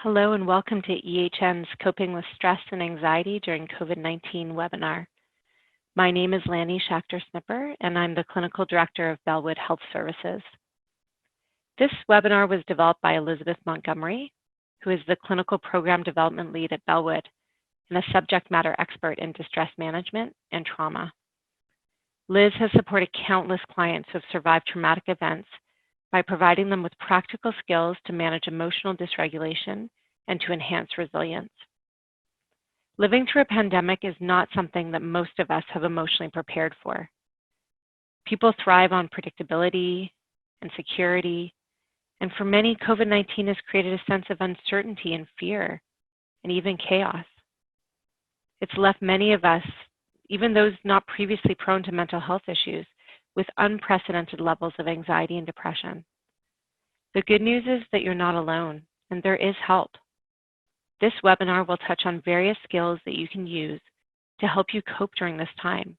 Hello and welcome to EHN's Coping with Stress and Anxiety During COVID-19 webinar. My name is Lanny Schachter-Snipper, and I'm the Clinical Director of Bellwood Health Services. This webinar was developed by Elizabeth Montgomery, who is the Clinical Program Development Lead at Bellwood and a subject matter expert in distress management and trauma. Liz has supported countless clients who have survived traumatic events by providing them with practical skills to manage emotional dysregulation and to enhance resilience. Living through a pandemic is not something that most of us have emotionally prepared for. People thrive on predictability and security, and for many, COVID-19 has created a sense of uncertainty and fear, and even chaos. It's left many of us, even those not previously prone to mental health issues, with unprecedented levels of anxiety and depression. The good news is that you're not alone, and there is help. This webinar will touch on various skills that you can use to help you cope during this time.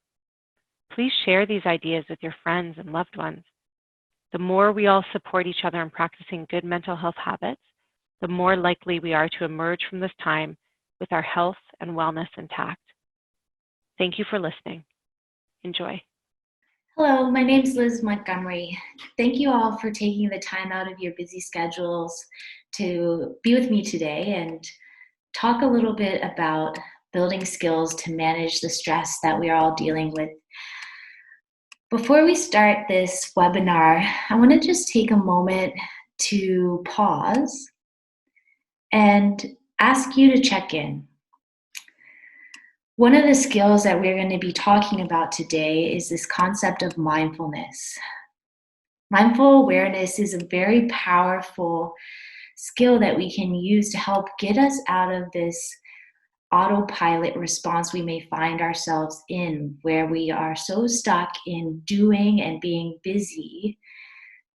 Please share these ideas with your friends and loved ones. The more we all support each other in practicing good mental health habits, the more likely we are to emerge from this time with our health and wellness intact. Thank you for listening. Enjoy. Hello, my name is Liz Montgomery. Thank you all for taking the time out of your busy schedules to be with me today and talk a little bit about building skills to manage the stress that we are all dealing with. Before we start this webinar, I want to just take a moment to pause and ask you to check in. One of the skills that we're going to be talking about today is this concept of mindfulness. Mindful awareness is a very powerful skill that we can use to help get us out of this autopilot response we may find ourselves in, where we are so stuck in doing and being busy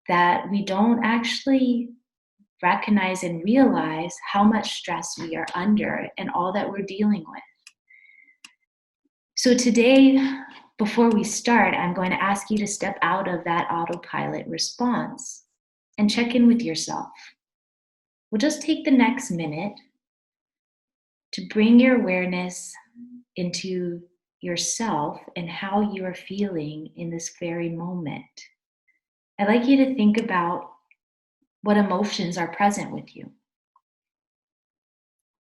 that we don't actually recognize and realize how much stress we are under and all that we're dealing with. So today, before we start, I'm going to ask you to step out of that autopilot response and check in with yourself. We'll just take the next minute to bring your awareness into yourself and how you are feeling in this very moment. I'd like you to think about what emotions are present with you.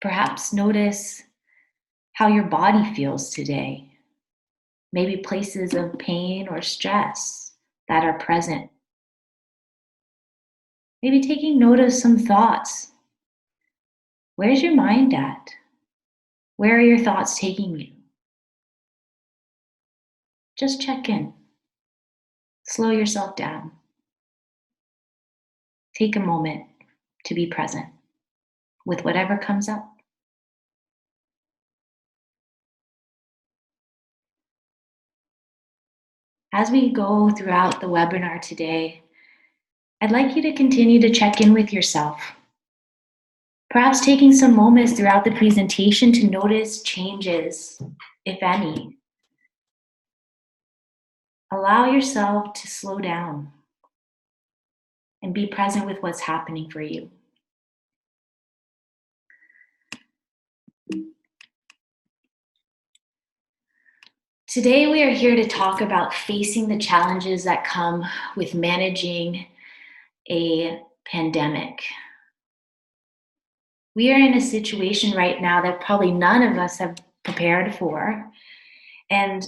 Perhaps notice how your body feels today. Maybe places of pain or stress that are present. Maybe taking note of some thoughts. Where's your mind at? Where are your thoughts taking you? Just check in. Slow yourself down. Take a moment to be present with whatever comes up. As we go throughout the webinar today, I'd like you to continue to check in with yourself. Perhaps taking some moments throughout the presentation to notice changes, if any. Allow yourself to slow down and be present with what's happening for you. Today, we are here to talk about facing the challenges that come with managing a pandemic. We are in a situation right now that probably none of us have prepared for, and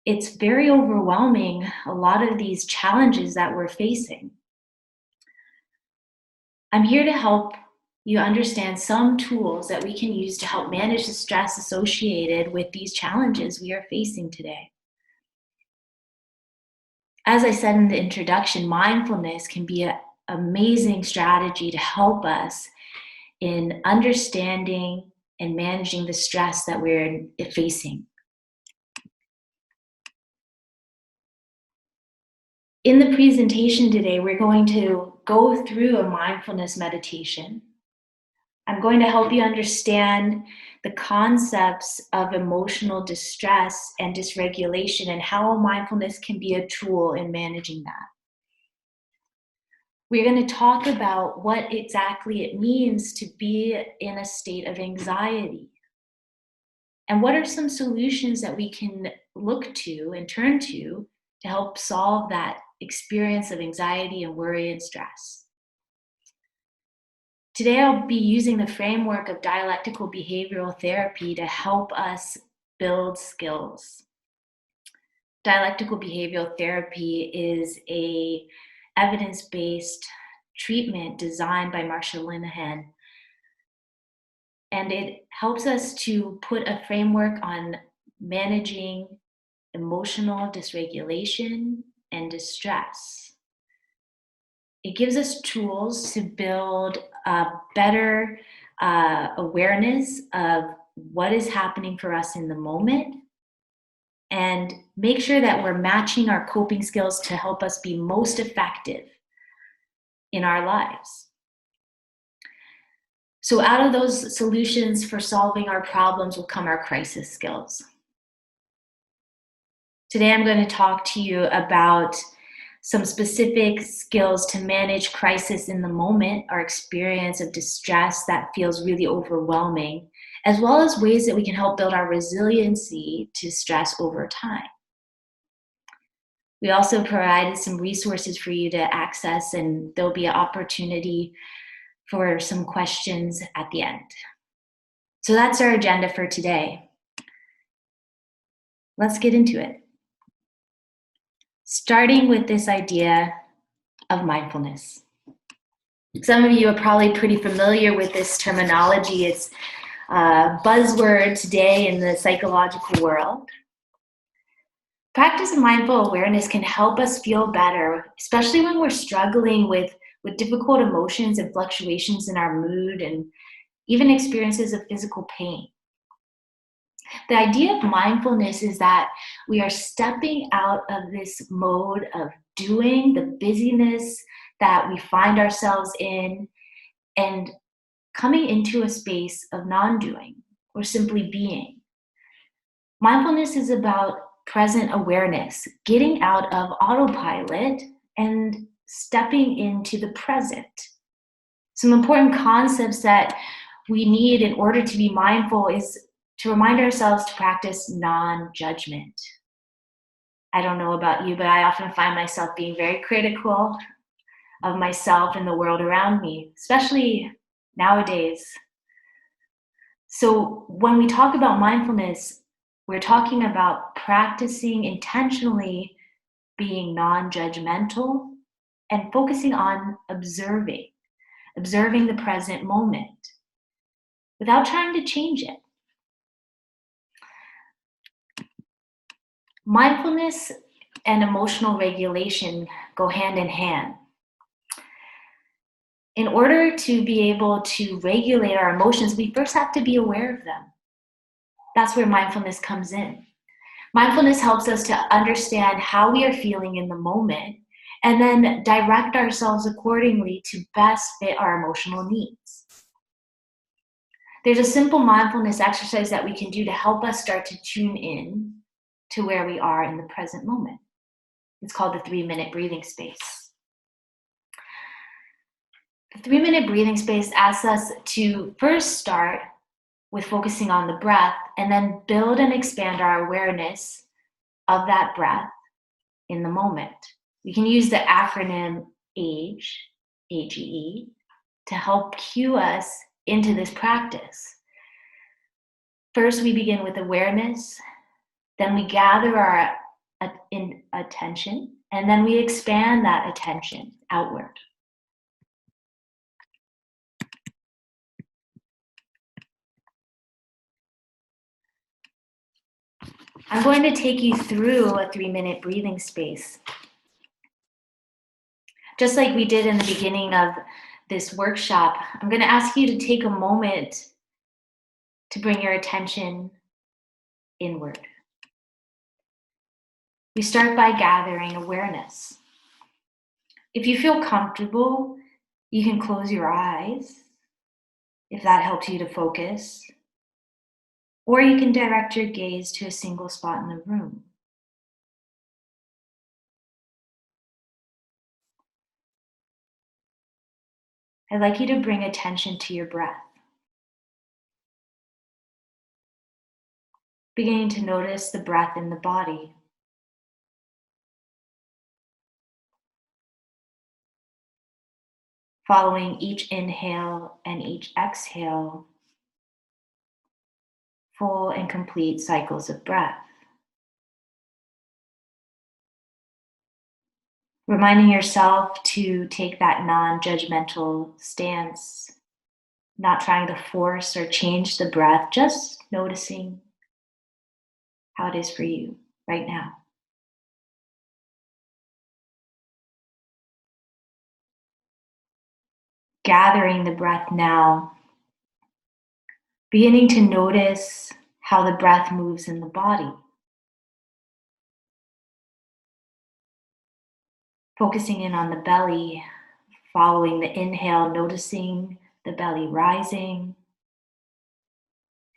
it's very overwhelming, a lot of these challenges that we're facing. I'm here to help you understand some tools that we can use to help manage the stress associated with these challenges we are facing today. As I said in the introduction, mindfulness can be an amazing strategy to help us in understanding and managing the stress that we're facing. In the presentation today, we're going to go through a mindfulness meditation. I'm going to help you understand the concepts of emotional distress and dysregulation and how mindfulness can be a tool in managing that. We're going to talk about what exactly it means to be in a state of anxiety. And what are some solutions that we can look to and turn to help solve that experience of anxiety and worry and stress? Today, I'll be using the framework of dialectical behavioral therapy to help us build skills. Dialectical behavioral therapy is a evidence-based treatment designed by Marsha Linehan, and it helps us to put a framework on managing emotional dysregulation and distress. It gives us tools to build a better awareness of what is happening for us in the moment and make sure that we're matching our coping skills to help us be most effective in our lives. So out of those solutions for solving our problems will come our crisis skills. Today, I'm going to talk to you about some specific skills to manage crisis in the moment, our experience of distress that feels really overwhelming, as well as ways that we can help build our resiliency to stress over time. We also provided some resources for you to access, and there'll be an opportunity for some questions at the end. So that's our agenda for today. Let's get into it. Starting with this idea of mindfulness. Some of you are probably pretty familiar with this terminology. It's a buzzword today in the psychological world. Practice of mindful awareness can help us feel better, especially when we're struggling with difficult emotions and fluctuations in our mood and even experiences of physical pain. The idea of mindfulness is that we are stepping out of this mode of doing, the busyness that we find ourselves in, and coming into a space of non-doing or simply being. Mindfulness is about present awareness, getting out of autopilot and stepping into the present. Some important concepts that we need in order to be mindful is to remind ourselves to practice non-judgment. I don't know about you, but I often find myself being very critical of myself and the world around me, especially nowadays. So when we talk about mindfulness, we're talking about practicing intentionally being non-judgmental and focusing on observing the present moment without trying to change it. Mindfulness and emotional regulation go hand in hand. In order to be able to regulate our emotions, we first have to be aware of them. That's where mindfulness comes in. Mindfulness helps us to understand how we are feeling in the moment and then direct ourselves accordingly to best fit our emotional needs. There's a simple mindfulness exercise that we can do to help us start to tune in to where we are in the present moment. It's called the 3-minute breathing space. The 3-minute breathing space asks us to first start with focusing on the breath and then build and expand our awareness of that breath in the moment. We can use the acronym AGE, AGE, to help cue us into this practice. First, we begin with awareness, then we gather our attention, and then we expand that attention outward. I'm going to take you through a 3-minute breathing space. Just like we did in the beginning of this workshop, I'm going to ask you to take a moment to bring your attention inward. We start by gathering awareness. If you feel comfortable, you can close your eyes, if that helps you to focus, or you can direct your gaze to a single spot in the room. I'd like you to bring attention to your breath, beginning to notice the breath in the body. Following each inhale and each exhale, full and complete cycles of breath. Reminding yourself to take that non-judgmental stance, not trying to force or change the breath, just noticing how it is for you right now. Gathering the breath now, beginning to notice how the breath moves in the body. Focusing in on the belly, following the inhale, noticing the belly rising,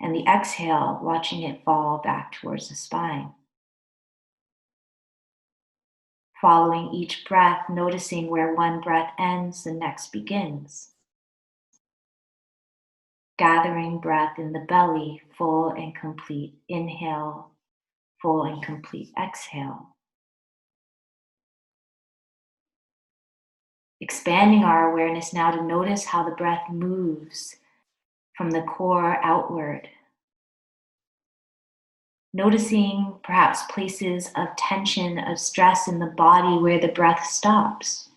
and the exhale, watching it fall back towards the spine. Following each breath, noticing where one breath ends, the next begins. Gathering breath in the belly, full and complete inhale, full and complete exhale. Expanding our awareness now to notice how the breath moves from the core outward. Noticing perhaps places of tension, of stress in the body where the breath stops.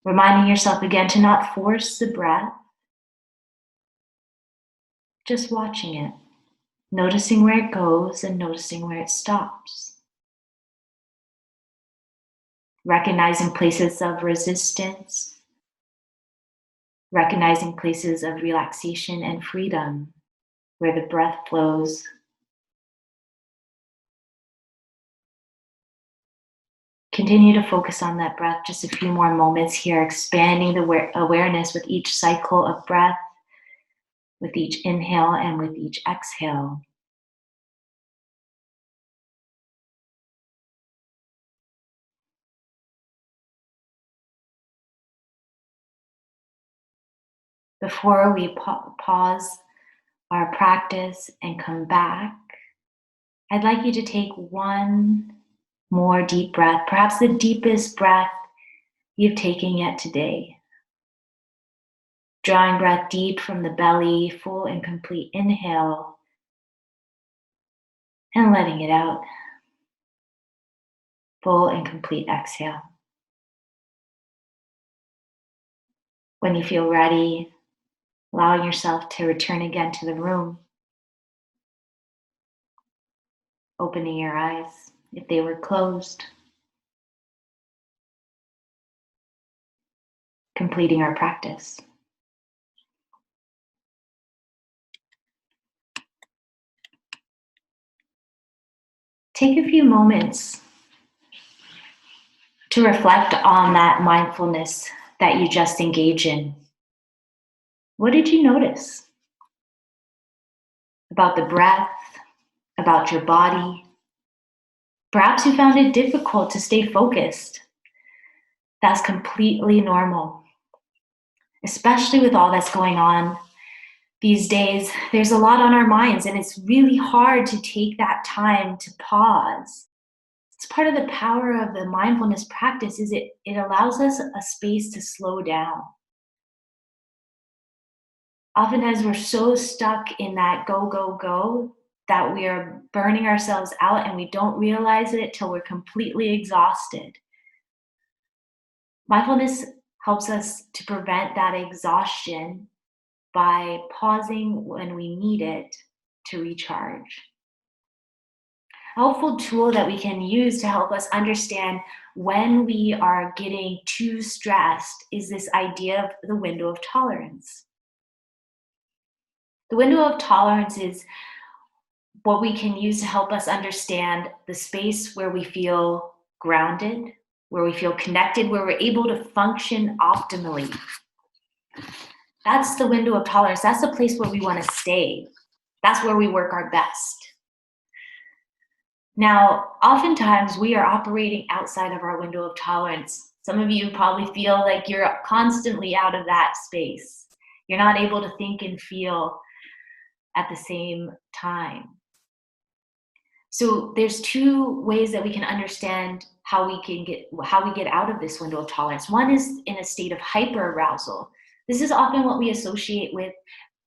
Reminding yourself again to not force the breath, just watching it, noticing where it goes and noticing where it stops. Recognizing places of resistance, recognizing places of relaxation and freedom where the breath flows. Continue to focus on that breath just a few more moments here, expanding the awareness with each cycle of breath, with each inhale and with each exhale. Before we pause our practice and come back, I'd like you to take one more deep breath, perhaps the deepest breath you've taken yet today. Drawing breath deep from the belly, full and complete inhale, and letting it out. Full and complete exhale. When you feel ready, allowing yourself to return again to the room. Opening your eyes if they were closed. Completing our practice. Take a few moments to reflect on that mindfulness that you just engaged in. What did you notice about the breath, about your body? Perhaps you found it difficult to stay focused. That's completely normal, especially with all that's going on these days. There's a lot on our minds, and it's really hard to take that time to pause. It's part of the power of the mindfulness practice is it allows us a space to slow down. Oftentimes we're so stuck in that go, go, go that we are burning ourselves out and we don't realize it till we're completely exhausted. Mindfulness helps us to prevent that exhaustion by pausing when we need it to recharge. A helpful tool that we can use to help us understand when we are getting too stressed is this idea of the window of tolerance. The window of tolerance is what we can use to help us understand the space where we feel grounded, where we feel connected, where we're able to function optimally. That's the window of tolerance. That's the place where we want to stay. That's where we work our best. Now, oftentimes we are operating outside of our window of tolerance Some of you probably feel like you're constantly out of that space. You're not able to think and feel at the same time. So there's two ways that we can understand how we get out of this window of tolerance. One is in a state of hyperarousal. This is often what we associate with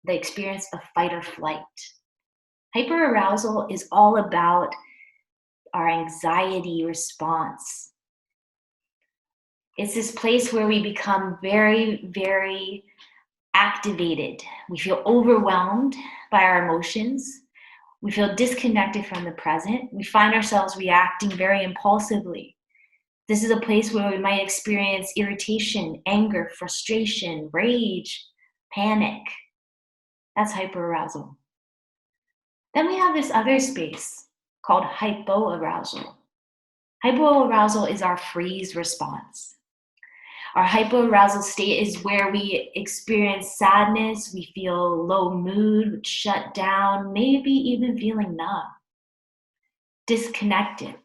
the experience of fight or flight. Hyperarousal is all about our anxiety response. It's this place where we become very, very activated. We feel overwhelmed by our emotions. We feel disconnected from the present. We find ourselves reacting very impulsively. This is a place where we might experience irritation, anger, frustration, rage, panic. That's hyperarousal. Then we have this other space called hypoarousal. Hypoarousal is our freeze response. Our hypoarousal state is where we experience sadness, we feel low mood, shut down, maybe even feeling numb, disconnected.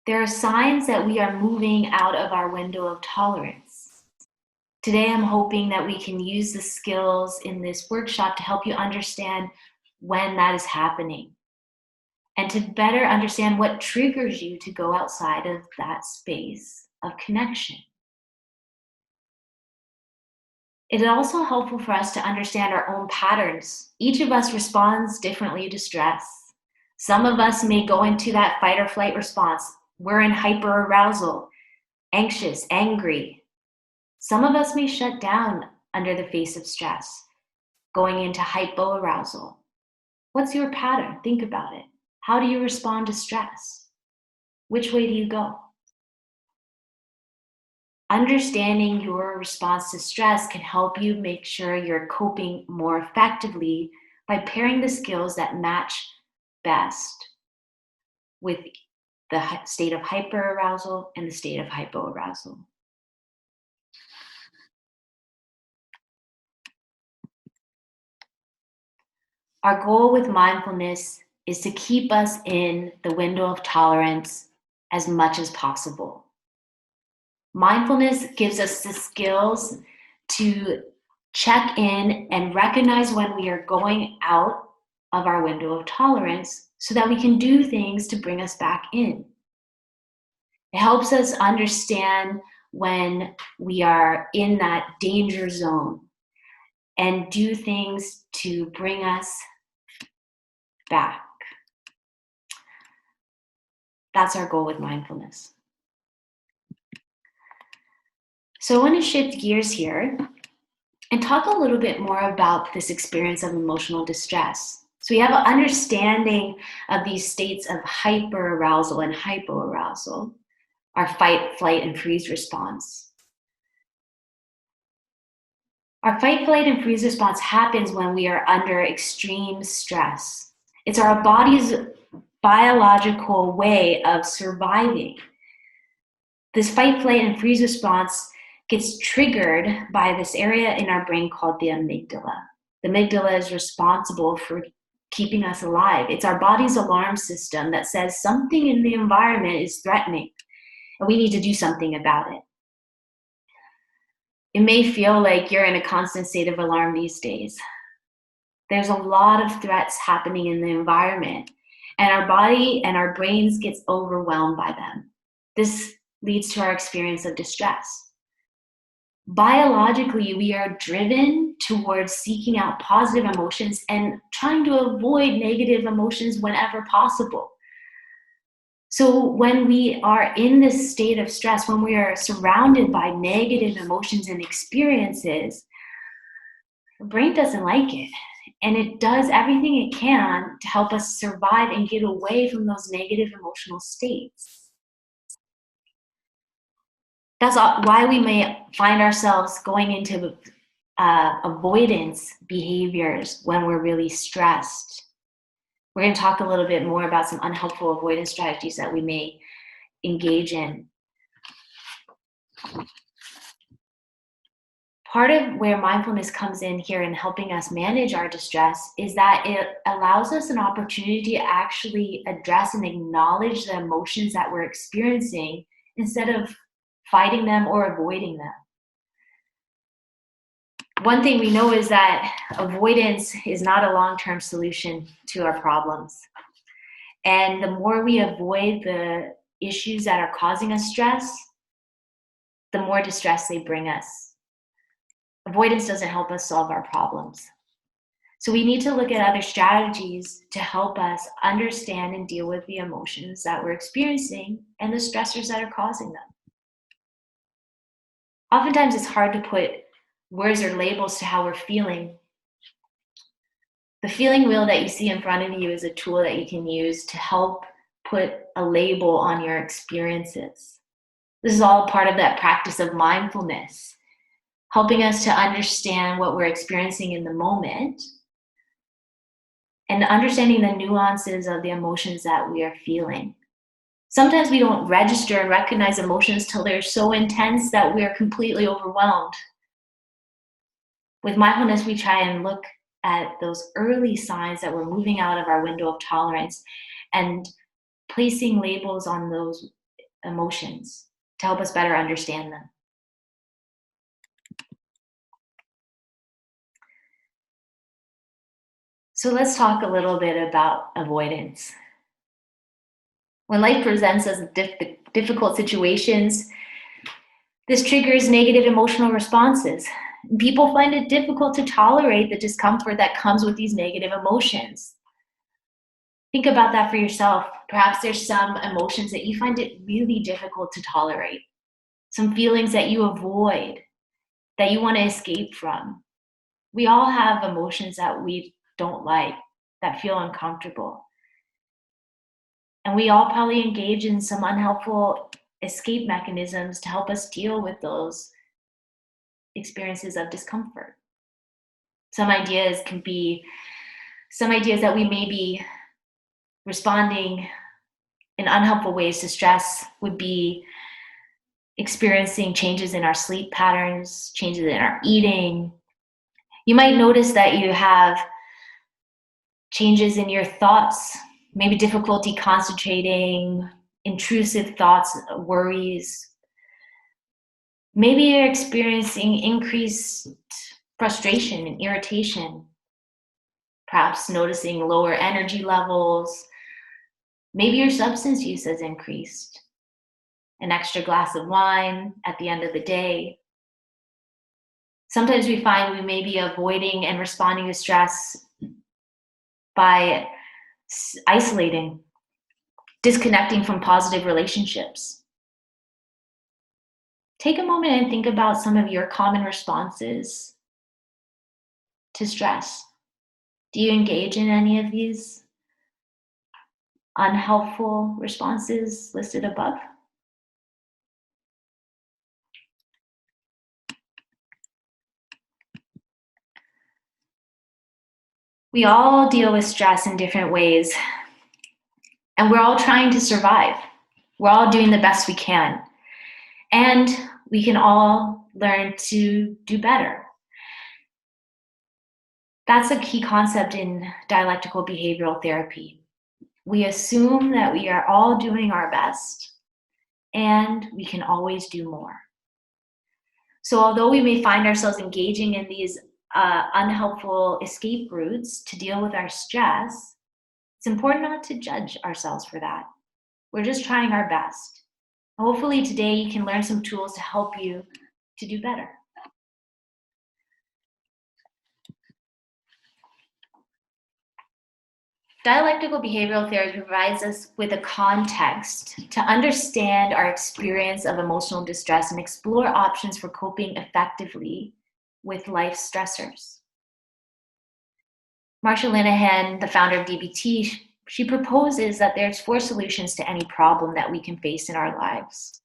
There are signs that we are moving out of our window of tolerance. Today, I'm hoping that we can use the skills in this workshop to help you understand when that is happening and to better understand what triggers you to go outside of that space of connection. It is also helpful for us to understand our own patterns. Each of us responds differently to stress. Some of us may go into that fight or flight response. We're in hyperarousal, anxious, angry. Some of us may shut down under the face of stress, going into hypoarousal. What's your pattern? Think about it. How do you respond to stress? Which way do you go? Understanding your response to stress can help you make sure you're coping more effectively by pairing the skills that match best with the state of hyperarousal and the state of hypoarousal. Our goal with mindfulness is to keep us in the window of tolerance as much as possible. Mindfulness gives us the skills to check in and recognize when we are going out of our window of tolerance so that we can do things to bring us back in. It helps us understand when we are in that danger zone and do things to bring us back. That's our goal with mindfulness. So I want to shift gears here and talk a little bit more about this experience of emotional distress. So we have an understanding of these states of hyperarousal and hypoarousal, our fight, flight, and freeze response. Our fight, flight, and freeze response happens when we are under extreme stress. It's our body's biological way of surviving. This fight, flight, and freeze response gets triggered by this area in our brain called the amygdala. The amygdala is responsible for keeping us alive. It's our body's alarm system that says something in the environment is threatening and we need to do something about it. It may feel like you're in a constant state of alarm these days. There's a lot of threats happening in the environment, and our body and our brains gets overwhelmed by them. This leads to our experience of distress. Biologically, we are driven towards seeking out positive emotions and trying to avoid negative emotions whenever possible. So when we are in this state of stress, when we are surrounded by negative emotions and experiences, the brain doesn't like it. And it does everything it can to help us survive and get away from those negative emotional states. That's why we may find ourselves going into avoidance behaviors when we're really stressed. We're going to talk a little bit more about some unhelpful avoidance strategies that we may engage in. Part of where mindfulness comes in here in helping us manage our distress is that it allows us an opportunity to actually address and acknowledge the emotions that we're experiencing instead of fighting them or avoiding them. One thing we know is that avoidance is not a long-term solution to our problems. And the more we avoid the issues that are causing us stress, the more distress they bring us. Avoidance doesn't help us solve our problems. So we need to look at other strategies to help us understand and deal with the emotions that we're experiencing and the stressors that are causing them. Oftentimes it's hard to put words or labels to how we're feeling. The feeling wheel that you see in front of you is a tool that you can use to help put a label on your experiences. This is all part of that practice of mindfulness, helping us to understand what we're experiencing in the moment and understanding the nuances of the emotions that we are feeling. Sometimes we don't register and recognize emotions till they're so intense that we are completely overwhelmed. With mindfulness, we try and look at those early signs that we're moving out of our window of tolerance and placing labels on those emotions to help us better understand them. So let's talk a little bit about avoidance. When life presents us difficult situations, this triggers negative emotional responses. People find it difficult to tolerate the discomfort that comes with these negative emotions. Think about that for yourself. Perhaps there's some emotions that you find it really difficult to tolerate, some feelings that you avoid, that you want to escape from. We all have emotions that we don't like, that feel uncomfortable. And we all probably engage in some unhelpful escape mechanisms to help us deal with those experiences of discomfort. Some ideas that we may be responding in unhelpful ways to stress would be experiencing changes in our sleep patterns, changes in our eating. You might notice that you have changes in your thoughts, maybe difficulty concentrating, intrusive thoughts, worries. Maybe you're experiencing increased frustration and irritation, perhaps noticing lower energy levels. Maybe your substance use has increased, an extra glass of wine at the end of the day. Sometimes we find we may be avoiding and responding to stress by isolating, disconnecting from positive relationships. Take a moment and think about some of your common responses to stress. Do you engage in any of these unhelpful responses listed above? We all deal with stress in different ways, and we're all trying to survive. We're all doing the best we can, and we can all learn to do better. That's a key concept in dialectical behavioral therapy. We assume that we are all doing our best, and we can always do more. So although we may find ourselves engaging in these unhelpful escape routes to deal with our stress, it's important not to judge ourselves for that. We're just trying our best. Hopefully today you can learn some tools to help you to do better. Dialectical behavioral therapy provides us with a context to understand our experience of emotional distress and explore options for coping effectively with life stressors. Marsha Linehan, the founder of DBT, she proposes that there's 4 solutions to any problem that we can face in our lives.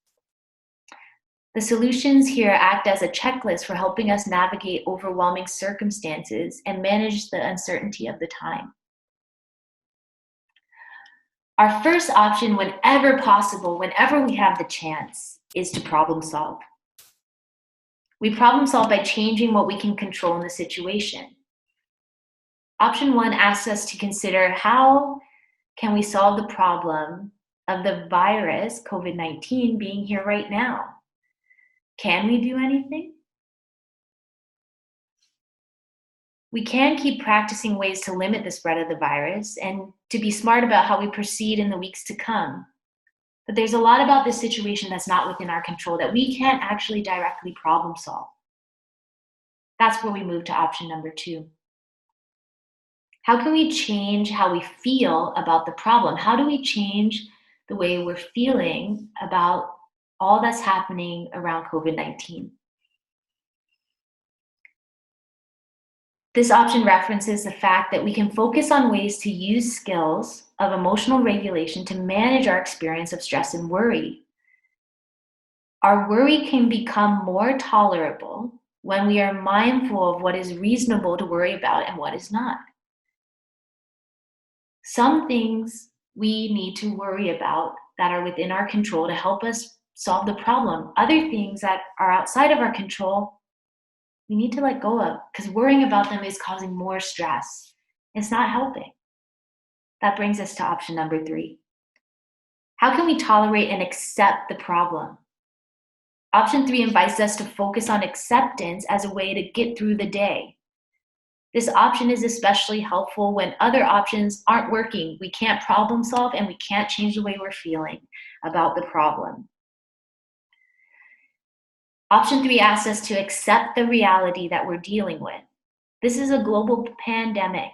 The solutions here act as a checklist for helping us navigate overwhelming circumstances and manage the uncertainty of the time. Our first option, whenever possible, whenever we have the chance, is to problem solve. We problem solve by changing what we can control in the situation. Option 1 asks us to consider how can we solve the problem of the virus, COVID-19, being here right now. Can we do anything? We can keep practicing ways to limit the spread of the virus and to be smart about how we proceed in the weeks to come. But there's a lot about this situation that's not within our control that we can't actually directly problem solve. That's where we move to option number 2. How can we change how we feel about the problem? How do we change the way we're feeling about all that's happening around COVID-19? This option references the fact that we can focus on ways to use skills of emotional regulation to manage our experience of stress and worry. Our worry can become more tolerable when we are mindful of what is reasonable to worry about and what is not. Some things we need to worry about that are within our control to help us solve the problem. Other things that are outside of our control, we need to let go of, because worrying about them is causing more stress. It's not helping. That brings us to option number 3. How can we tolerate and accept the problem? Option 3 invites us to focus on acceptance as a way to get through the day. This option is especially helpful when other options aren't working. We can't problem solve and we can't change the way we're feeling about the problem. Option 3 asks us to accept the reality that we're dealing with. This is a global pandemic,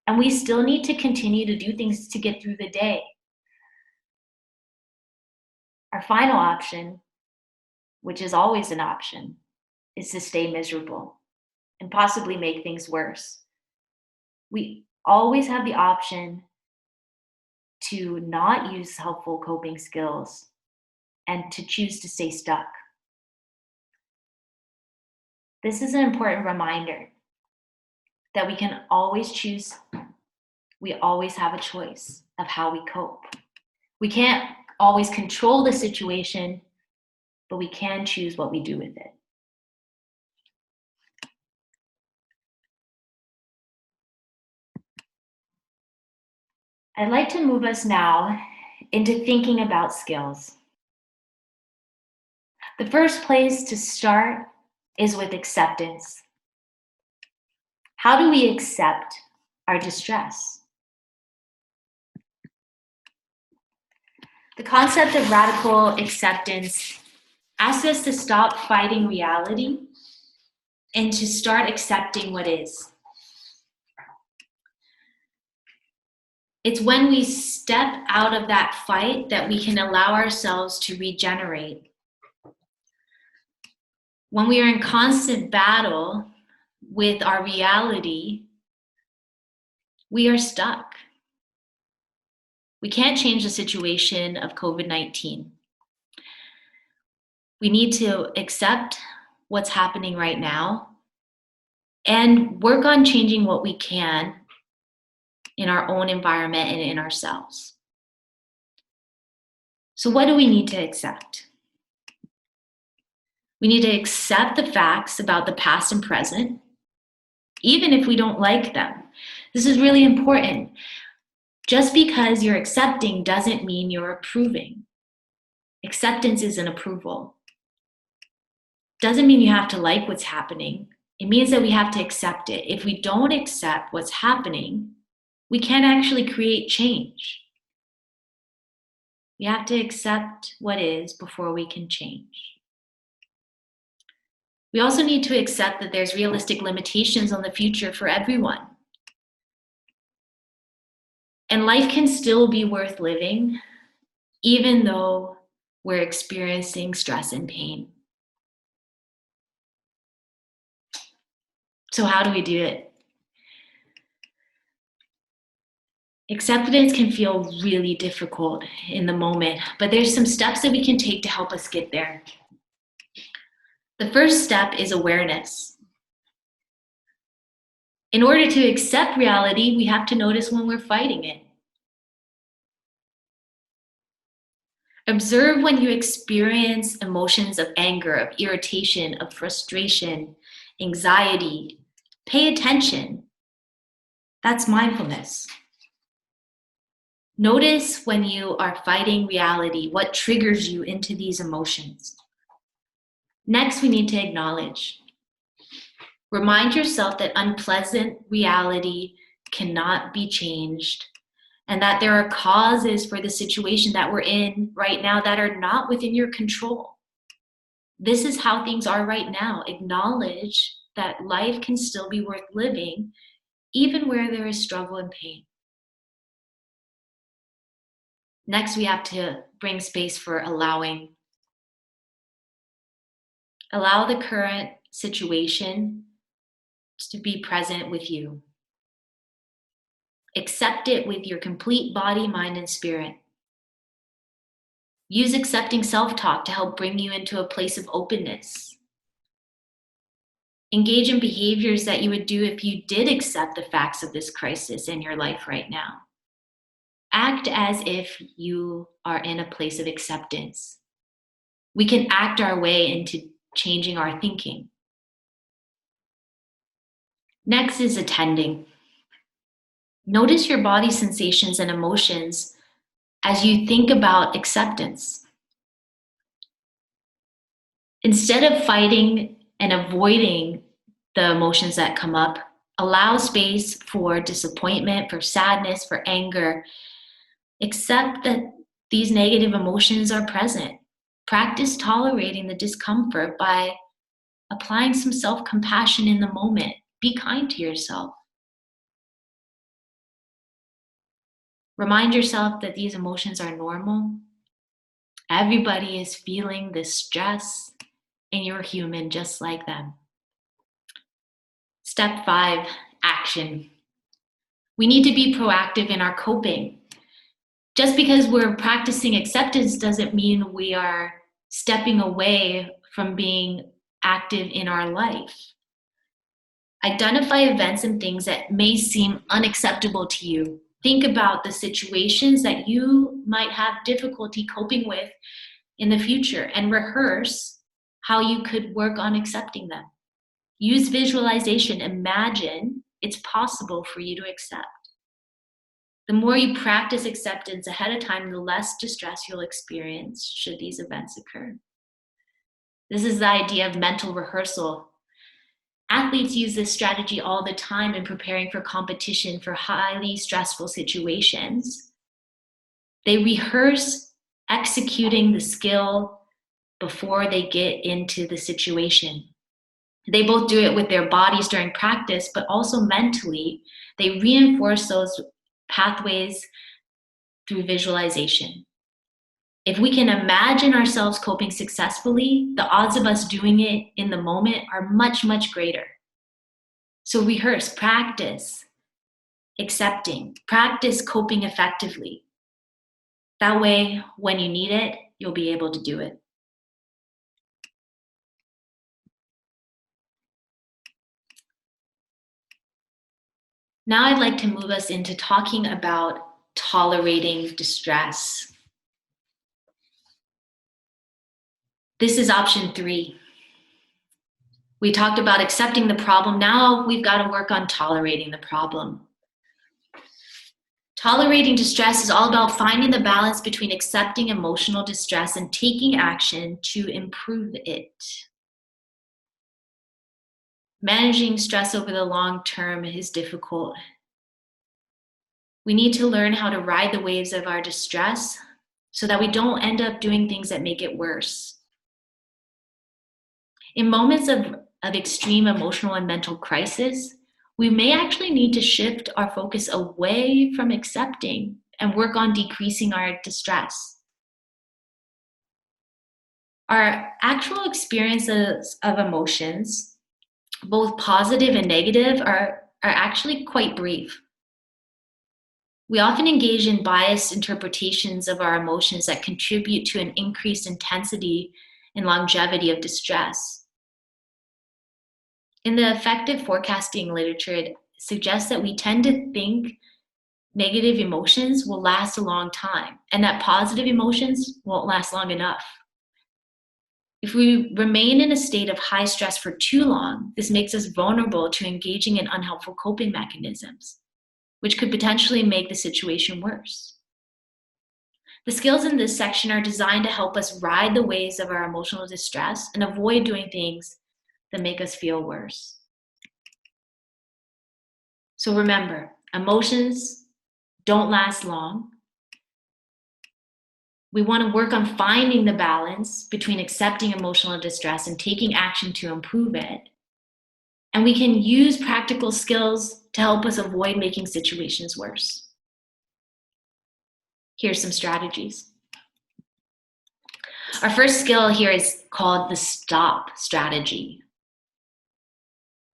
and we still need to continue to do things to get through the day. Our final option, which is always an option, is to stay miserable and possibly make things worse. We always have the option to not use helpful coping skills and to choose to stay stuck. This is an important reminder that we can always choose, we always have a choice of how we cope. We can't always control the situation, but we can choose what we do with it. I'd like to move us now into thinking about skills. The first place to start is with acceptance. How do we accept our distress? The concept of radical acceptance asks us to stop fighting reality and to start accepting what is. It's when we step out of that fight that we can allow ourselves to regenerate. When we are in constant battle with our reality, we are stuck. We can't change the situation of COVID-19. We need to accept what's happening right now and work on changing what we can in our own environment and in ourselves. So what do we need to accept? We need to accept the facts about the past and present, even if we don't like them. This is really important. Just because you're accepting doesn't mean you're approving. Acceptance is an approval. Doesn't mean you have to like what's happening. It means that we have to accept it. If we don't accept what's happening, we can't actually create change. We have to accept what is before we can change. We also need to accept that there's realistic limitations on the future for everyone. And life can still be worth living, even though we're experiencing stress and pain. So how do we do it? Acceptance can feel really difficult in the moment, but there's some steps that we can take to help us get there. The first step is awareness. In order to accept reality, we have to notice when we're fighting it. Observe when you experience emotions of anger, of irritation, of frustration, anxiety. Pay attention. That's mindfulness. Notice when you are fighting reality, what triggers you into these emotions. Next, we need to acknowledge. Remind yourself that unpleasant reality cannot be changed and that there are causes for the situation that we're in right now that are not within your control. This is how things are right now. Acknowledge that life can still be worth living, even where there is struggle and pain. Next, we have to bring space for allowing. Allow the current situation to be present with you. Accept it with your complete body, mind, and spirit. Use accepting self-talk to help bring you into a place of openness. Engage in behaviors that you would do if you did accept the facts of this crisis in your life right now. Act as if you are in a place of acceptance. We can act our way into changing our thinking. Next is attending. Notice your body sensations and emotions as you think about acceptance. Instead of fighting and avoiding the emotions that come up, allow space for disappointment, for sadness, for anger. Accept that these negative emotions are present. Practice tolerating the discomfort by applying some self-compassion in the moment. Be kind to yourself. Remind yourself that these emotions are normal. Everybody is feeling this stress, and you're human just like them. Step 5, action. We need to be proactive in our coping. Just because we're practicing acceptance doesn't mean we are stepping away from being active in our life. Identify events and things that may seem unacceptable to you. Think about the situations that you might have difficulty coping with in the future and rehearse how you could work on accepting them. Use visualization. Imagine it's possible for you to accept. The more you practice acceptance ahead of time, the less distress you'll experience should these events occur. This is the idea of mental rehearsal. Athletes use this strategy all the time in preparing for competition for highly stressful situations. They rehearse executing the skill before they get into the situation. They both do it with their bodies during practice, but also mentally. They reinforce those pathways through visualization. If we can imagine ourselves coping successfully, the odds of us doing it in the moment are much, much greater. So rehearse, practice accepting, practice coping effectively. That way, when you need it, you'll be able to do it. Now I'd like to move us into talking about tolerating distress. This is option 3. We talked about accepting the problem. Now we've got to work on tolerating the problem. Tolerating distress is all about finding the balance between accepting emotional distress and taking action to improve it. Managing stress over the long term is difficult. We need to learn how to ride the waves of our distress so that we don't end up doing things that make it worse. In moments of extreme emotional and mental crisis, we may actually need to shift our focus away from accepting and work on decreasing our distress. Our actual experiences of emotions, both positive and negative, are actually quite brief. We often engage in biased interpretations of our emotions that contribute to an increased intensity and longevity of distress. In the affective forecasting literature, it suggests that we tend to think negative emotions will last a long time and that positive emotions won't last long enough. If we remain in a state of high stress for too long, this makes us vulnerable to engaging in unhelpful coping mechanisms, which could potentially make the situation worse. The skills in this section are designed to help us ride the waves of our emotional distress and avoid doing things that make us feel worse. So remember, emotions don't last long. We want to work on finding the balance between accepting emotional distress and taking action to improve it. And we can use practical skills to help us avoid making situations worse. Here's some strategies. Our first skill here is called the stop strategy.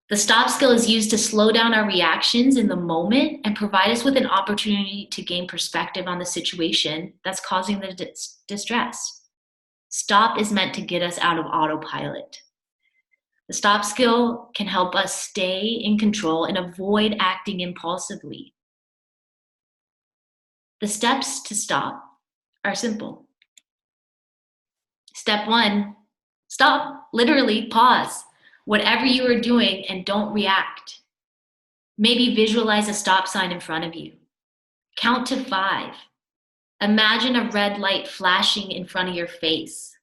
The stop skill is used to slow down our reactions in the moment and provide us with an opportunity to gain perspective on the situation that's causing the distress. Stop is meant to get us out of autopilot. The stop skill can help us stay in control and avoid acting impulsively. The steps to stop are simple. Step 1, stop, literally pause whatever you are doing and don't react. Maybe visualize a stop sign in front of you. Count to 5. Imagine a red light flashing in front of your face.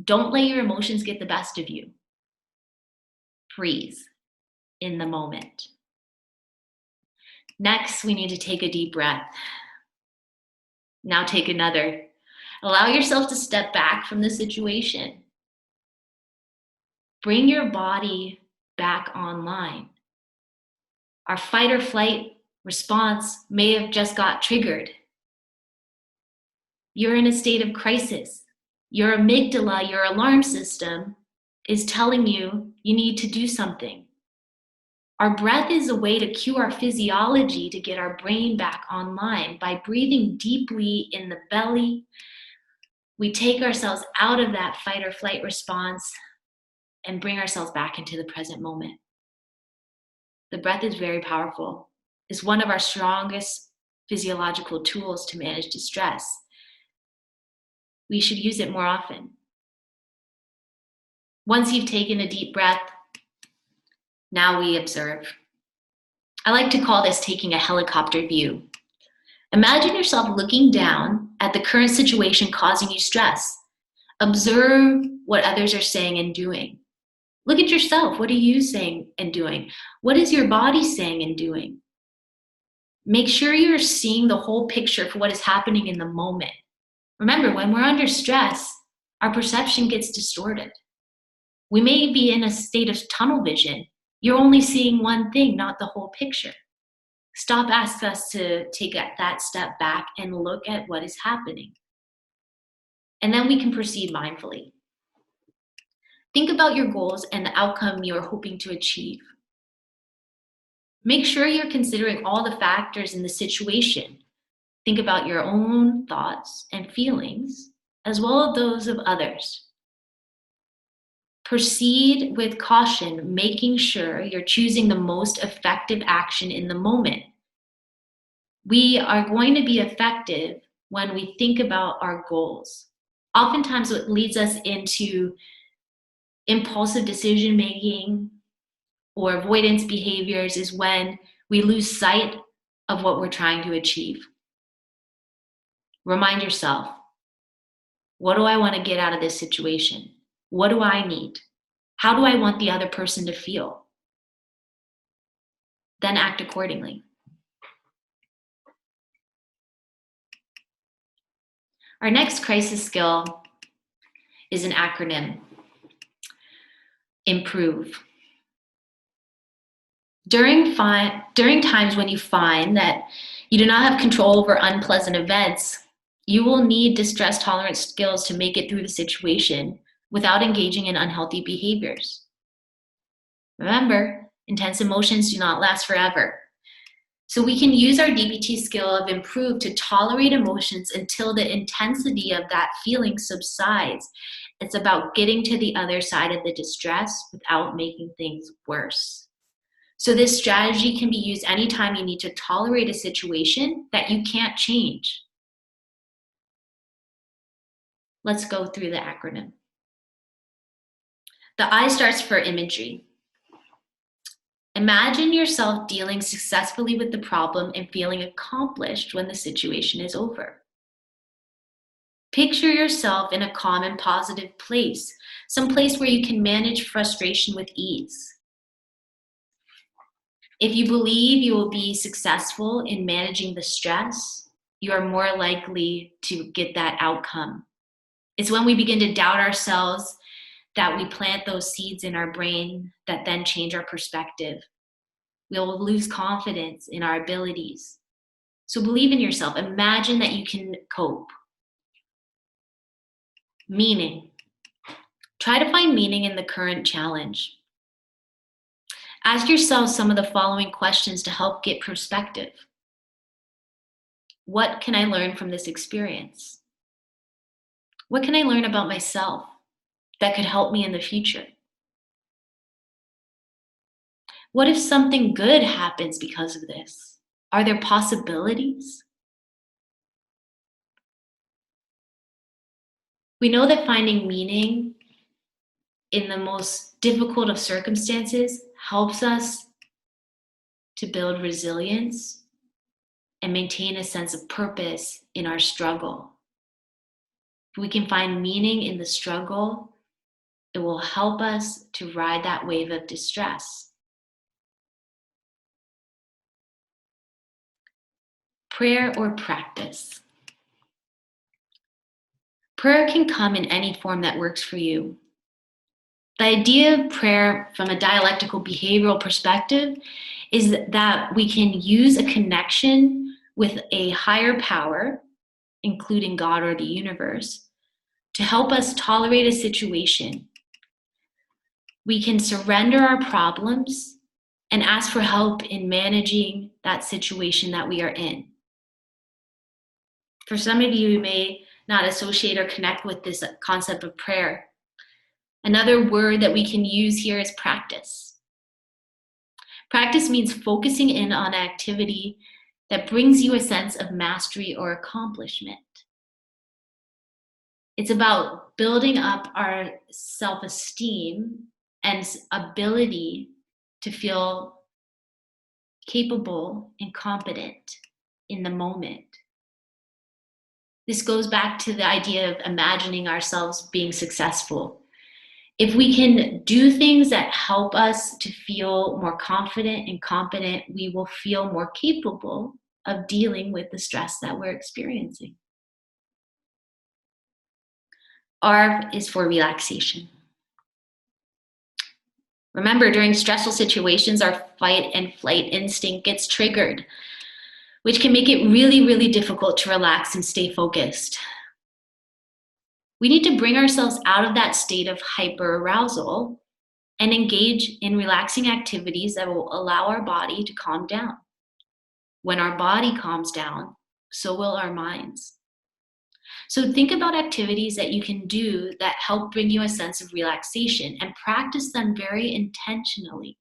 Don't let your emotions get the best of you. Freeze in the moment. Next, we need to take a deep breath. Now take another. Allow yourself to step back from the situation. Bring your body back online. Our fight or flight response may have just got triggered. You're in a state of crisis. Your amygdala, your alarm system, is telling you you need to do something. Our breath is a way to cue our physiology to get our brain back online. By breathing deeply in the belly, we take ourselves out of that fight or flight response and bring ourselves back into the present moment. The breath is very powerful. It's one of our strongest physiological tools to manage distress. We should use it more often. Once you've taken a deep breath, now we observe. I like to call this taking a helicopter view. Imagine yourself looking down at the current situation causing you stress. Observe what others are saying and doing. Look at yourself. What are you saying and doing? What is your body saying and doing? Make sure you're seeing the whole picture for what is happening in the moment. Remember, when we're under stress, our perception gets distorted. We may be in a state of tunnel vision. You're only seeing one thing, not the whole picture. Stop asking us to take that step back and look at what is happening. And then we can proceed mindfully. Think about your goals and the outcome you are hoping to achieve. Make sure you're considering all the factors in the situation. Think about your own thoughts and feelings, as well as those of others. Proceed with caution, making sure you're choosing the most effective action in the moment. We are going to be effective when we think about our goals. Oftentimes, what leads us into impulsive decision making or avoidance behaviors is when we lose sight of what we're trying to achieve. Remind yourself, what do I want to get out of this situation? What do I need? How do I want the other person to feel? Then act accordingly. Our next crisis skill is an acronym. Improve. During times when you find that you do not have control over unpleasant events, you will need distress tolerance skills to make it through the situation without engaging in unhealthy behaviors. Remember, intense emotions do not last forever. So we can use our DBT skill of improve to tolerate emotions until the intensity of that feeling subsides. It's about getting to the other side of the distress without making things worse. So this strategy can be used anytime you need to tolerate a situation that you can't change. Let's go through the acronym. The I starts for imagery. Imagine yourself dealing successfully with the problem and feeling accomplished when the situation is over. Picture yourself in a calm and positive place, some place where you can manage frustration with ease. If you believe you will be successful in managing the stress, you are more likely to get that outcome. It's when we begin to doubt ourselves that we plant those seeds in our brain that then change our perspective. We'll lose confidence in our abilities. So believe in yourself. Imagine that you can cope. Meaning. Try to find meaning in the current challenge. Ask yourself some of the following questions to help get perspective. What can I learn from this experience? What can I learn about myself that could help me in the future? What if something good happens because of this? Are there possibilities? We know that finding meaning in the most difficult of circumstances helps us to build resilience and maintain a sense of purpose in our struggle. If we can find meaning in the struggle, it will help us to ride that wave of distress. Prayer or practice. Prayer can come in any form that works for you. The idea of prayer from a dialectical behavioral perspective is that we can use a connection with a higher power, including God or the universe, to help us tolerate a situation. We can surrender our problems and ask for help in managing that situation that we are in. For some of you may not associate or connect with this concept of prayer. Another word that we can use here is practice. Practice means focusing in on an activity that brings you a sense of mastery or accomplishment. It's about building up our self-esteem and ability to feel capable and competent in the moment. This goes back to the idea of imagining ourselves being successful. If we can do things that help us to feel more confident and competent, we will feel more capable of dealing with the stress that we're experiencing. R is for relaxation. Remember, during stressful situations, our fight and flight instinct gets triggered, which can make it really, really difficult to relax and stay focused. We need to bring ourselves out of that state of hyperarousal and engage in relaxing activities that will allow our body to calm down. When our body calms down, so will our minds. So think about activities that you can do that help bring you a sense of relaxation and practice them very intentionally.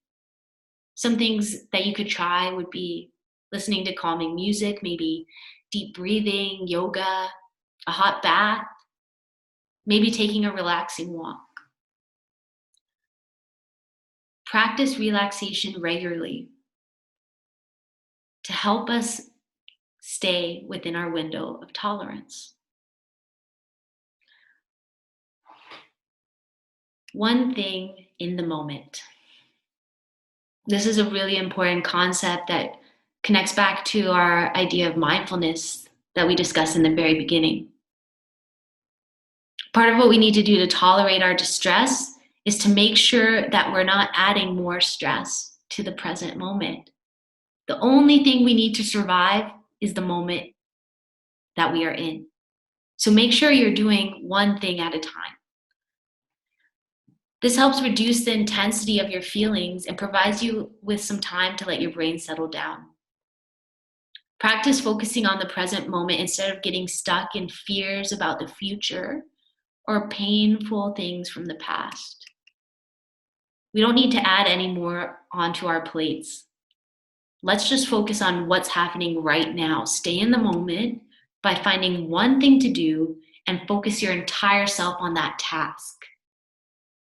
Some things that you could try would be listening to calming music, maybe deep breathing, yoga, a hot bath, maybe taking a relaxing walk. Practice relaxation regularly to help us stay within our window of tolerance. One thing in the moment. This is a really important concept that connects back to our idea of mindfulness that we discussed in the very beginning. Part of what we need to do to tolerate our distress is to make sure that we're not adding more stress to the present moment. The only thing we need to survive is the moment that we are in. So make sure you're doing one thing at a time. This helps reduce the intensity of your feelings and provides you with some time to let your brain settle down. Practice focusing on the present moment instead of getting stuck in fears about the future or painful things from the past. We don't need to add any more onto our plates. Let's just focus on what's happening right now. Stay in the moment by finding one thing to do and focus your entire self on that task.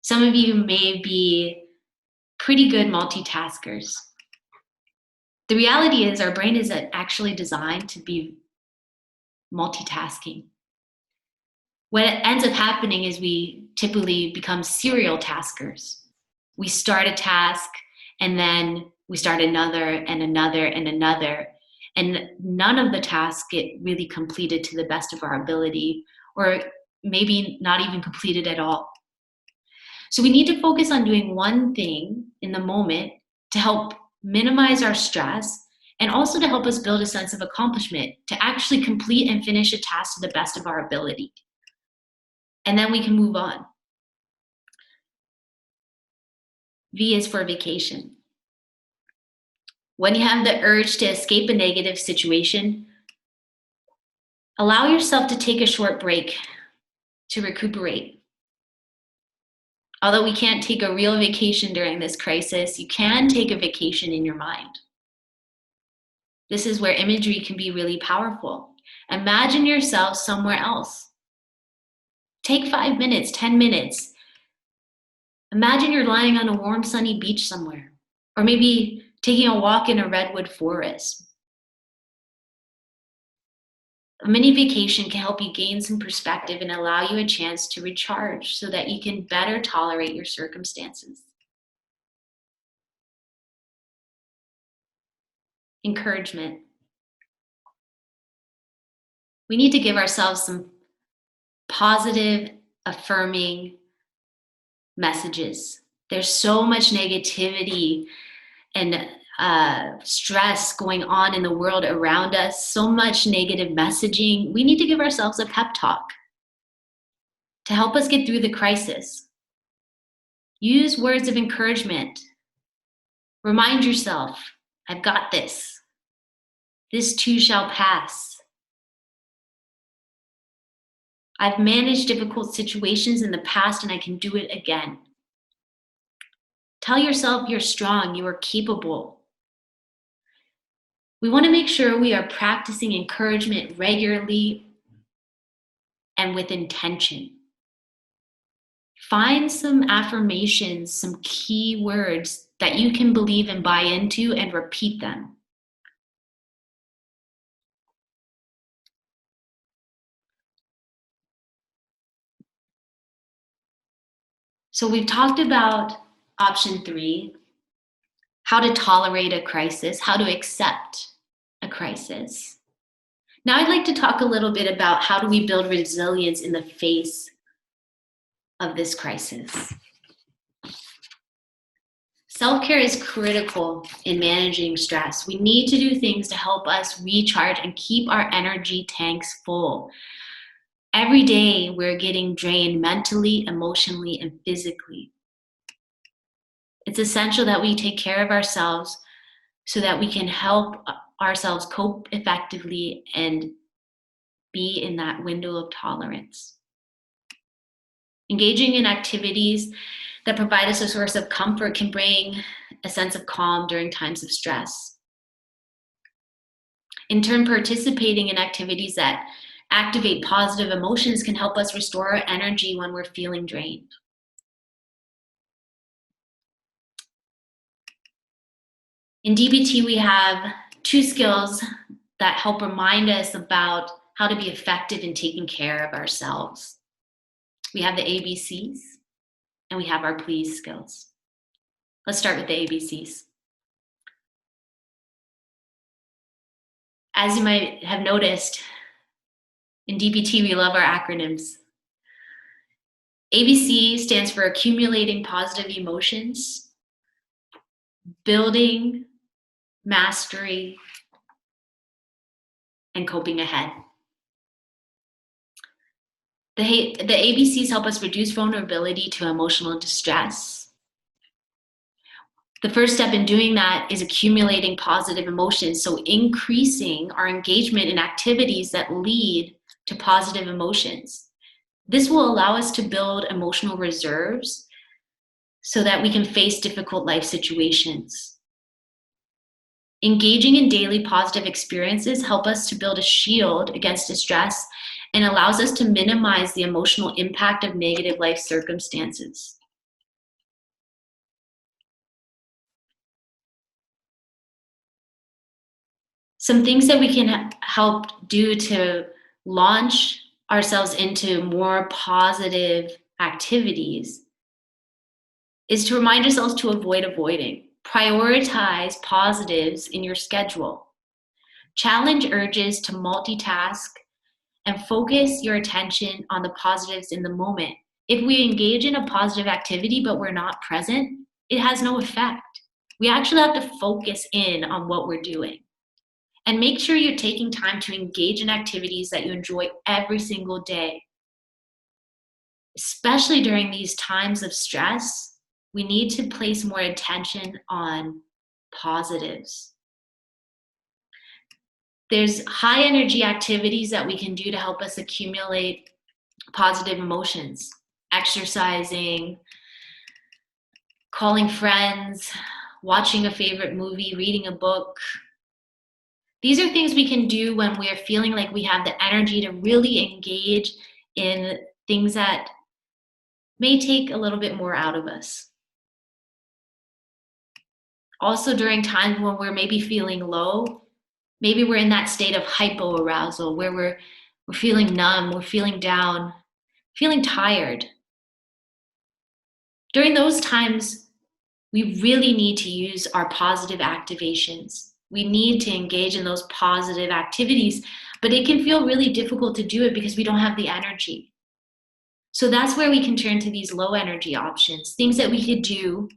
Some of you may be pretty good multitaskers. The reality is our brain is actually designed to be multitasking. What ends up happening is we typically become serial taskers. We start a task and then we start another and another and another. And none of the tasks get really completed to the best of our ability, or maybe not even completed at all. So we need to focus on doing one thing in the moment to help minimize our stress and also to help us build a sense of accomplishment, to actually complete and finish a task to the best of our ability. And then we can move on. V is for vacation. When you have the urge to escape a negative situation, allow yourself to take a short break to recuperate. Although we can't take a real vacation during this crisis, you can take a vacation in your mind. This is where imagery can be really powerful. Imagine yourself somewhere else. Take 5 minutes, 10 minutes. Imagine you're lying on a warm, sunny beach somewhere, or maybe taking a walk in a redwood forest. A mini vacation can help you gain some perspective and allow you a chance to recharge so that you can better tolerate your circumstances. Encouragement. We need to give ourselves some positive, affirming messages. There's so much negativity and stress going on in the world around us, so much negative messaging. We need to give ourselves a pep talk to help us get through the crisis. Use words of encouragement. Remind yourself, I've got this. This too shall pass. I've managed difficult situations in the past and I can do it again. Tell yourself you're strong, you are capable. We want to make sure we are practicing encouragement regularly and with intention. Find some affirmations, some key words that you can believe and buy into and repeat them. So we've talked about option 3, how to tolerate a crisis, how to accept a crisis. Now I'd like to talk a little bit about how do we build resilience in the face of this crisis. Self-care is critical in managing stress. We need to do things to help us recharge and keep our energy tanks full. Every day we're getting drained mentally, emotionally, and physically. It's essential that we take care of ourselves so that we can help ourselves cope effectively and be in that window of tolerance. Engaging in activities that provide us a source of comfort can bring a sense of calm during times of stress. In turn, participating in activities that activate positive emotions can help us restore our energy when we're feeling drained. In DBT, we have 2 skills that help remind us about how to be effective in taking care of ourselves. We have the ABCs and we have our please skills. Let's start with the ABCs. As you might have noticed, in DBT, we love our acronyms. ABC stands for accumulating positive emotions, building, mastery, and coping ahead. The ABCs help us reduce vulnerability to emotional distress. The first step in doing that is accumulating positive emotions, so increasing our engagement in activities that lead to positive emotions. This will allow us to build emotional reserves so that we can face difficult life situations. Engaging in daily positive experiences help us to build a shield against distress and allows us to minimize the emotional impact of negative life circumstances. Some things that we can help do to launch ourselves into more positive activities is to remind ourselves to avoid avoiding. Prioritize positives in your schedule. Challenge urges to multitask and focus your attention on the positives in the moment. If we engage in a positive activity but we're not present, it has no effect. We actually have to focus in on what we're doing. And make sure you're taking time to engage in activities that you enjoy every single day. Especially during these times of stress, we need to place more attention on positives. There's high energy activities that we can do to help us accumulate positive emotions. Exercising, calling friends, watching a favorite movie, reading a book. These are things we can do when we're feeling like we have the energy to really engage in things that may take a little bit more out of us. Also, during times when we're maybe feeling low, maybe we're in that state of hypoarousal where we're feeling numb, we're feeling down, feeling tired. During those times, we really need to use our positive activations. We need to engage in those positive activities, but it can feel really difficult to do it because we don't have the energy. So that's where we can turn to these low energy options, things that we could do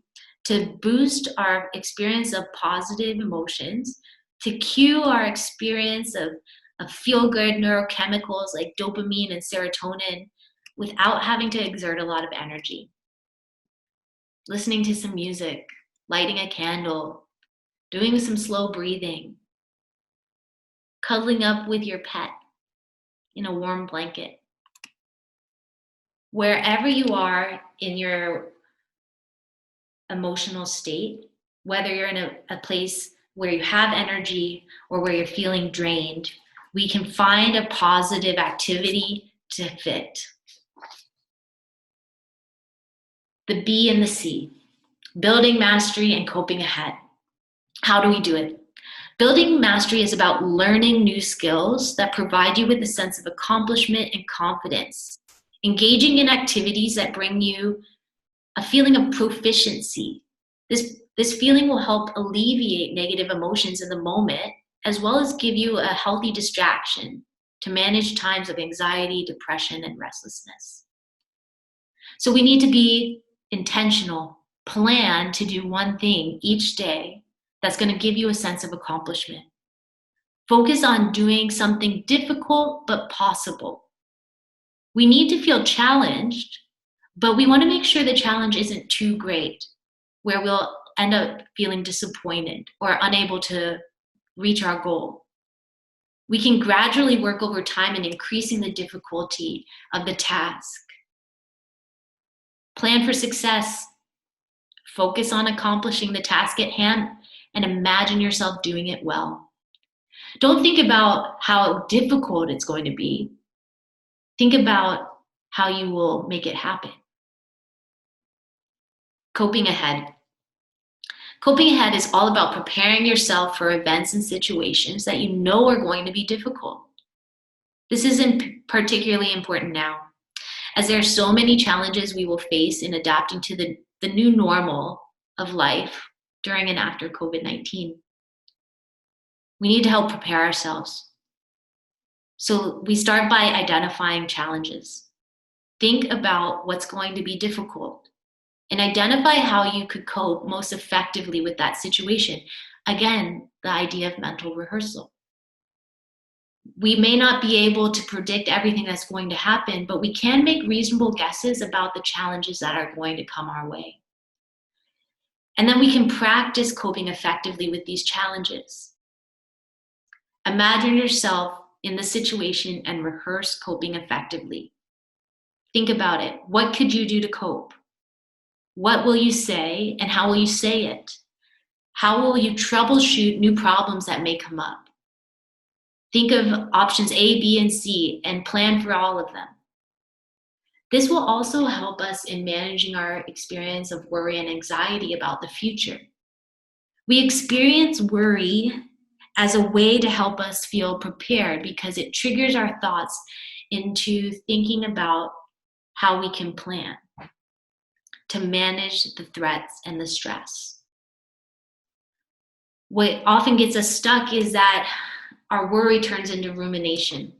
to boost our experience of positive emotions, to cue our experience of feel-good neurochemicals like dopamine and serotonin without having to exert a lot of energy. Listening to some music, lighting a candle, doing some slow breathing, cuddling up with your pet in a warm blanket. Wherever you are in your emotional state, whether you're in a place where you have energy or where you're feeling drained, we can find a positive activity to fit. The B and the C, building mastery and coping ahead. How do we do it? Building mastery is about learning new skills that provide you with a sense of accomplishment and confidence. Engaging in activities that bring you a feeling of proficiency. This feeling will help alleviate negative emotions in the moment, as well as give you a healthy distraction to manage times of anxiety, depression, and restlessness. So we need to be intentional, plan to do one thing each day that's going to give you a sense of accomplishment. Focus on doing something difficult but possible. We need to feel challenged, but we want to make sure the challenge isn't too great, where we'll end up feeling disappointed or unable to reach our goal. We can gradually work over time in increasing the difficulty of the task. Plan for success. Focus on accomplishing the task at hand and imagine yourself doing it well. Don't think about how difficult it's going to be. Think about how you will make it happen. Coping ahead. Coping ahead is all about preparing yourself for events and situations that you know are going to be difficult. This is particularly important now, as there are so many challenges we will face in adapting to the new normal of life during and after COVID-19. We need to help prepare ourselves. So we start by identifying challenges. Think about what's going to be difficult and identify how you could cope most effectively with that situation. Again, the idea of mental rehearsal. We may not be able to predict everything that's going to happen, but we can make reasonable guesses about the challenges that are going to come our way. And then we can practice coping effectively with these challenges. Imagine yourself in the situation and rehearse coping effectively. Think about it. What could you do to cope? What will you say and how will you say it? How will you troubleshoot new problems that may come up? Think of options A, B, and C and plan for all of them. This will also help us in managing our experience of worry and anxiety about the future. We experience worry as a way to help us feel prepared because it triggers our thoughts into thinking about how we can plan to manage the threats and the stress. What often gets us stuck is that our worry turns into rumination.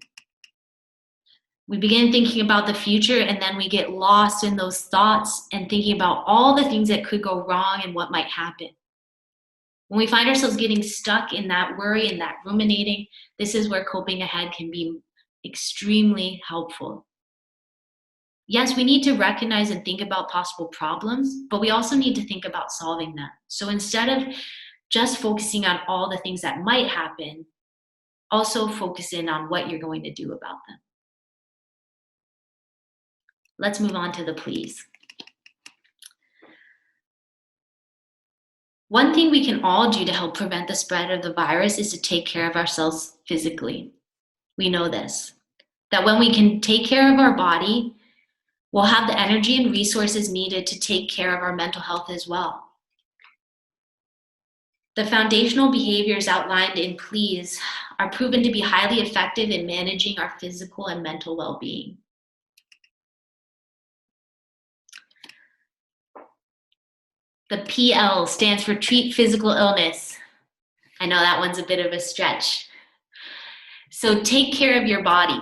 We begin thinking about the future, and then we get lost in those thoughts and thinking about all the things that could go wrong and what might happen. When we find ourselves getting stuck in that worry and that ruminating, this is where coping ahead can be extremely helpful. Yes, we need to recognize and think about possible problems, but we also need to think about solving them. So instead of just focusing on all the things that might happen, also focus in on what you're going to do about them. Let's move on to the pleas. One thing we can all do to help prevent the spread of the virus is to take care of ourselves physically. We know this, that when we can take care of our body, we'll have the energy and resources needed to take care of our mental health as well. The foundational behaviors outlined in pleas are proven to be highly effective in managing our physical and mental well-being. The PL stands for treat physical illness. I know that one's a bit of a stretch. So take care of your body.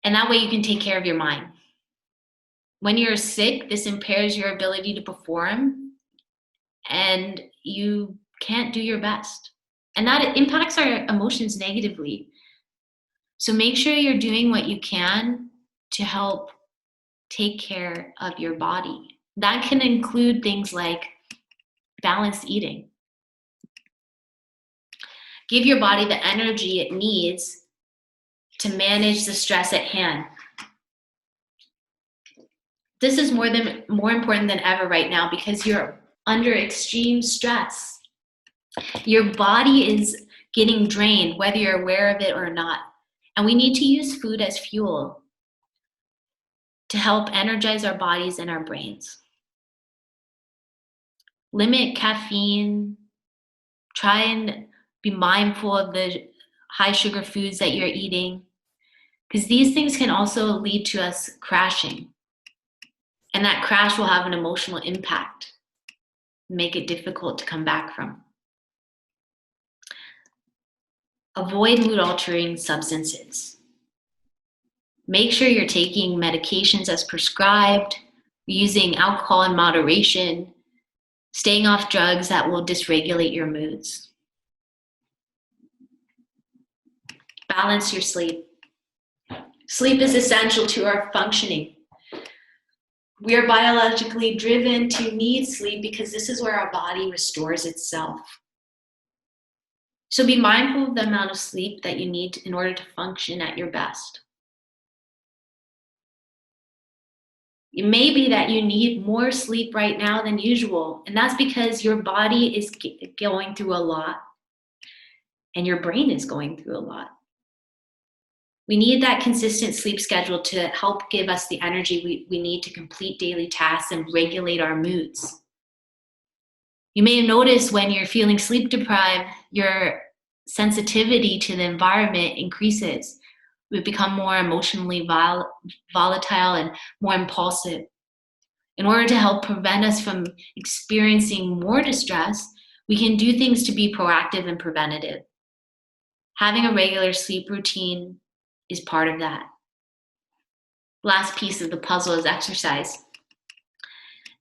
And that way you can take care of your mind. When you're sick, this impairs your ability to perform and you can't do your best. And that impacts our emotions negatively. So make sure you're doing what you can to help take care of your body. That can include things like balanced eating. Give your body the energy it needs to manage the stress at hand. This is more important than ever right now because you're under extreme stress. Your body is getting drained, whether you're aware of it or not. And we need to use food as fuel to help energize our bodies and our brains. Limit caffeine. Try and be mindful of the high sugar foods that you're eating, because these things can also lead to us crashing. And that crash will have an emotional impact, make it difficult to come back from. Avoid mood-altering substances. Make sure you're taking medications as prescribed, using alcohol in moderation, staying off drugs that will dysregulate your moods. Balance your sleep. Sleep is essential to our functioning. We are biologically driven to need sleep because this is where our body restores itself. So be mindful of the amount of sleep that you need in order to function at your best. It may be that you need more sleep right now than usual, and that's because your body is going through a lot and your brain is going through a lot. We need that consistent sleep schedule to help give us the energy we need to complete daily tasks and regulate our moods. You may have noticed when you're feeling sleep deprived, your sensitivity to the environment increases. We become more emotionally volatile and more impulsive. In order to help prevent us from experiencing more distress, we can do things to be proactive and preventative. Having a regular sleep routine is part of that. Last piece of the puzzle is exercise.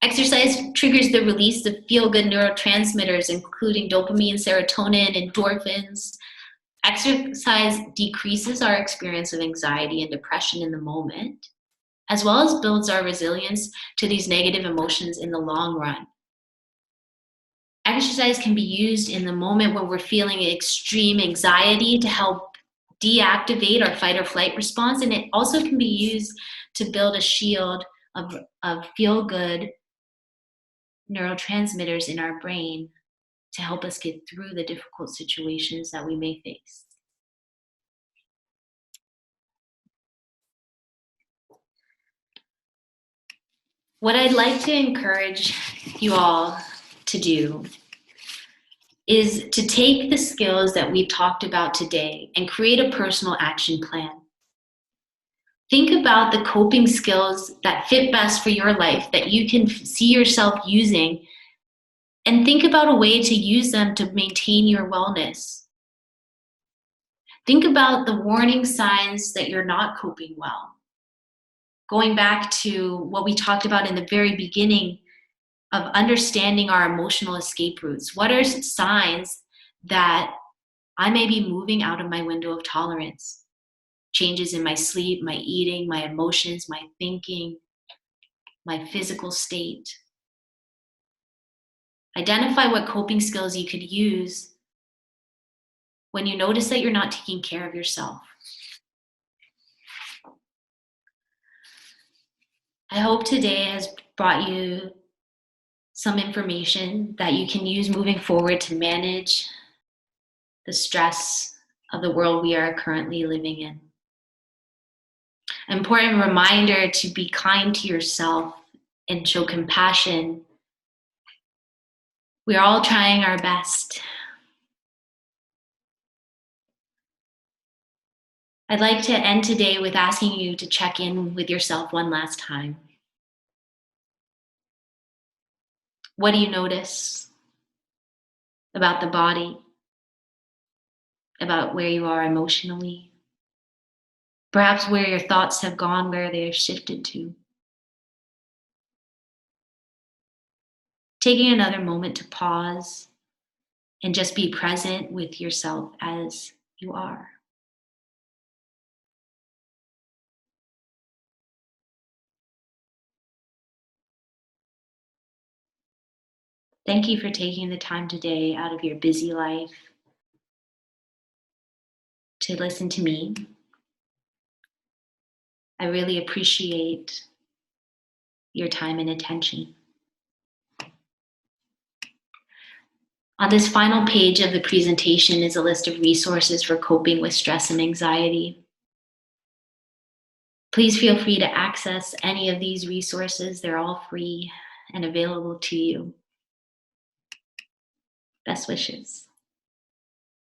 Exercise triggers the release of feel-good neurotransmitters, including dopamine, serotonin, endorphins. Exercise decreases our experience of anxiety and depression in the moment, as well as builds our resilience to these negative emotions in the long run. Exercise can be used in the moment when we're feeling extreme anxiety to help deactivate our fight or flight response, and it also can be used to build a shield of feel-good neurotransmitters in our brain to help us get through the difficult situations that we may face. What I'd like to encourage you all to do is to take the skills that we've talked about today and create a personal action plan. Think about the coping skills that fit best for your life that you can see yourself using, and think about a way to use them to maintain your wellness. Think about the warning signs that you're not coping well. Going back to what we talked about in the very beginning of understanding our emotional escape routes. What are signs that I may be moving out of my window of tolerance? Changes in my sleep, my eating, my emotions, my thinking, my physical state. Identify what coping skills you could use when you notice that you're not taking care of yourself. I hope today has brought you some information that you can use moving forward to manage the stress of the world we are currently living in. An important reminder to be kind to yourself and show compassion. We are all trying our best. I'd like to end today with asking you to check in with yourself one last time. What do you notice about the body, about where you are emotionally? Perhaps where your thoughts have gone, where they have shifted to. Taking another moment to pause and just be present with yourself as you are. Thank you for taking the time today out of your busy life to listen to me. I really appreciate your time and attention. On this final page of the presentation is a list of resources for coping with stress and anxiety. Please feel free to access any of these resources. They're all free and available to you. Best wishes.